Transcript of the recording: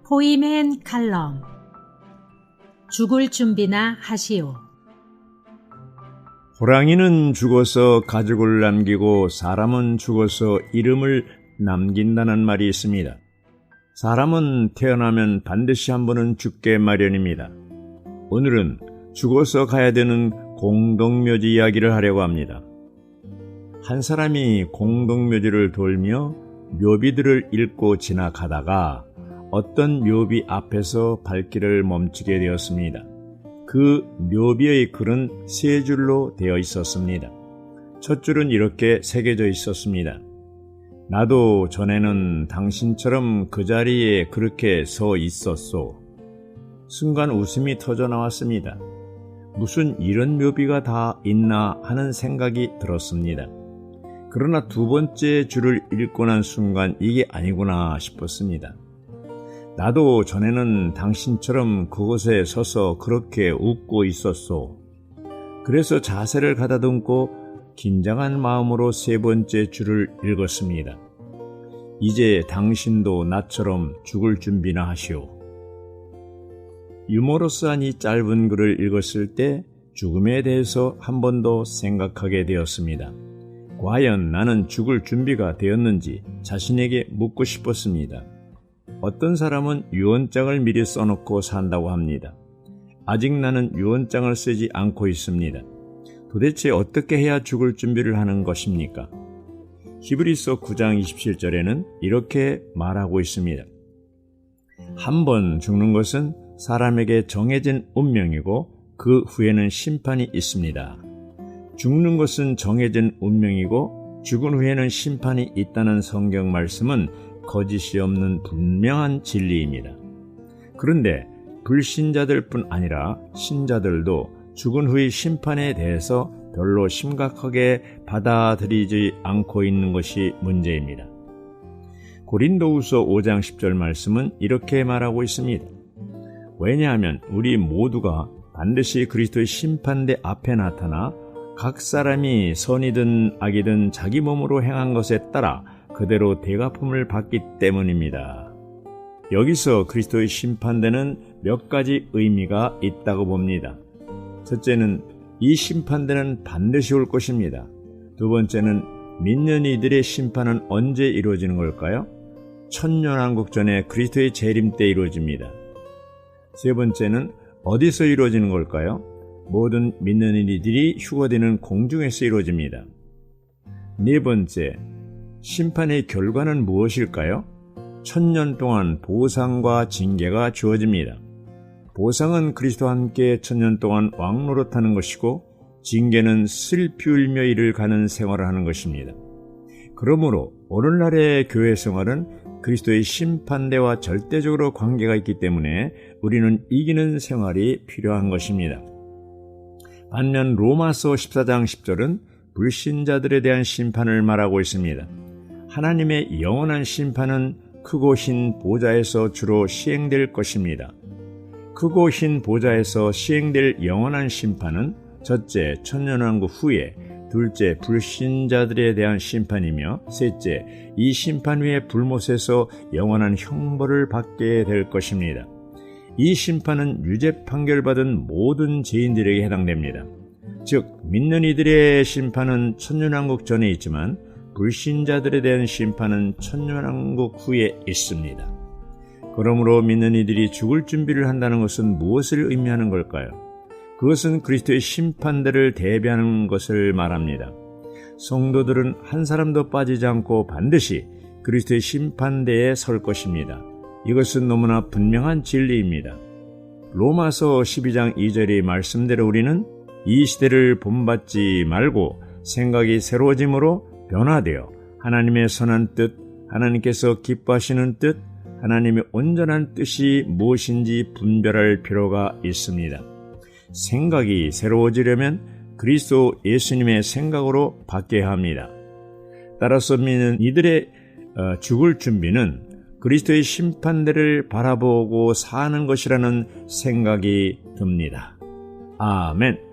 포이맨 칼럼. 죽을 준비나 하시오. 호랑이는 죽어서 가죽을 남기고 사람은 죽어서 이름을 남긴다는 말이 있습니다. 사람은 태어나면 반드시 한 번은 죽게 마련입니다. 오늘은 죽어서 가야 되는 공동묘지 이야기를 하려고 합니다. 한 사람이 공동묘지를 돌며 묘비들을 읽고 지나가다가 어떤 묘비 앞에서 발길을 멈추게 되었습니다. 그 묘비의 글은 세 줄로 되어 있었습니다. 첫 줄은 이렇게 새겨져 있었습니다. 나도 전에는 당신처럼 그 자리에 그렇게 서 있었소. 순간 웃음이 터져 나왔습니다. 무슨 이런 묘비가 다 있나 하는 생각이 들었습니다. 그러나 두 번째 줄을 읽고 난 순간 이게 아니구나 싶었습니다. 나도 전에는 당신처럼 그곳에 서서 그렇게 웃고 있었소. 그래서 자세를 가다듬고 긴장한 마음으로 세 번째 줄을 읽었습니다. 이제 당신도 나처럼 죽을 준비나 하시오. 유머러스한 이 짧은 글을 읽었을 때 죽음에 대해서 한 번 더 생각하게 되었습니다. 과연 나는 죽을 준비가 되었는지 자신에게 묻고 싶었습니다. 어떤 사람은 유언장을 미리 써놓고 산다고 합니다. 아직 나는 유언장을 쓰지 않고 있습니다. 도대체 어떻게 해야 죽을 준비를 하는 것입니까? 히브리서 9장 27절에는 이렇게 말하고 있습니다. 한 번 죽는 것은 사람에게 정해진 운명이고 그 후에는 심판이 있습니다. 죽는 것은 정해진 운명이고 죽은 후에는 심판이 있다는 성경 말씀은 거짓이 없는 분명한 진리입니다. 그런데 불신자들뿐 아니라 신자들도 죽은 후의 심판에 대해서 별로 심각하게 받아들이지 않고 있는 것이 문제입니다. 고린도후서 5장 10절 말씀은 이렇게 말하고 있습니다. 왜냐하면 우리 모두가 반드시 그리스도의 심판대 앞에 나타나 각 사람이 선이든 악이든 자기 몸으로 행한 것에 따라 그대로 대갚음을 받기 때문입니다. 여기서 그리스도의 심판대는 몇 가지 의미가 있다고 봅니다. 첫째는 이 심판대는 반드시 올 것입니다. 두 번째는 믿는 이들의 심판은 언제 이루어지는 걸까요? 천년왕국 전에 그리스도의 재림 때 이루어집니다. 세 번째는 어디서 이루어지는 걸까요? 모든 믿는 이들이 휴거되는 공중에서 이루어집니다. 네 번째, 심판의 결과는 무엇일까요? 1000년 동안 보상과 징계가 주어집니다. 보상은 그리스도와 함께 1000년 동안 왕노릇하는 것이고 징계는 슬피 울며 이를 가는 생활을 하는 것입니다. 그러므로 오늘날의 교회 생활은 그리스도의 심판대와 절대적으로 관계가 있기 때문에 우리는 이기는 생활이 필요한 것입니다. 반면 로마서 14장 10절은 불신자들에 대한 심판을 말하고 있습니다. 하나님의 영원한 심판은 크고 흰 보좌에서 주로 시행될 것입니다. 크고 흰 보좌에서 시행될 영원한 심판은 첫째, 천년왕국 후에, 둘째, 불신자들에 대한 심판이며 셋째, 이 심판 후에 불못에서 영원한 형벌을 받게 될 것입니다. 이 심판은 유죄 판결받은 모든 죄인들에게 해당됩니다. 즉, 믿는 이들의 심판은 천년왕국 전에 있지만 불신자들에 대한 심판은 천년왕국 후에 있습니다. 그러므로 믿는 이들이 죽을 준비를 한다는 것은 무엇을 의미하는 걸까요? 그것은 그리스도의 심판대를 대비하는 것을 말합니다. 성도들은 한 사람도 빠지지 않고 반드시 그리스도의 심판대에 설 것입니다. 이것은 너무나 분명한 진리입니다. 로마서 12장 2절의 말씀대로 우리는 이 시대를 본받지 말고 생각이 새로워짐으로 변화되어 하나님의 선한 뜻, 하나님께서 기뻐하시는 뜻, 하나님의 온전한 뜻이 무엇인지 분별할 필요가 있습니다. 생각이 새로워지려면 그리스도 예수님의 생각으로 바뀌어야 합니다. 따라서 믿는 이들의 죽을 준비는 그리스도의 심판대를 바라보고 사는 것이라는 생각이 듭니다. 아멘.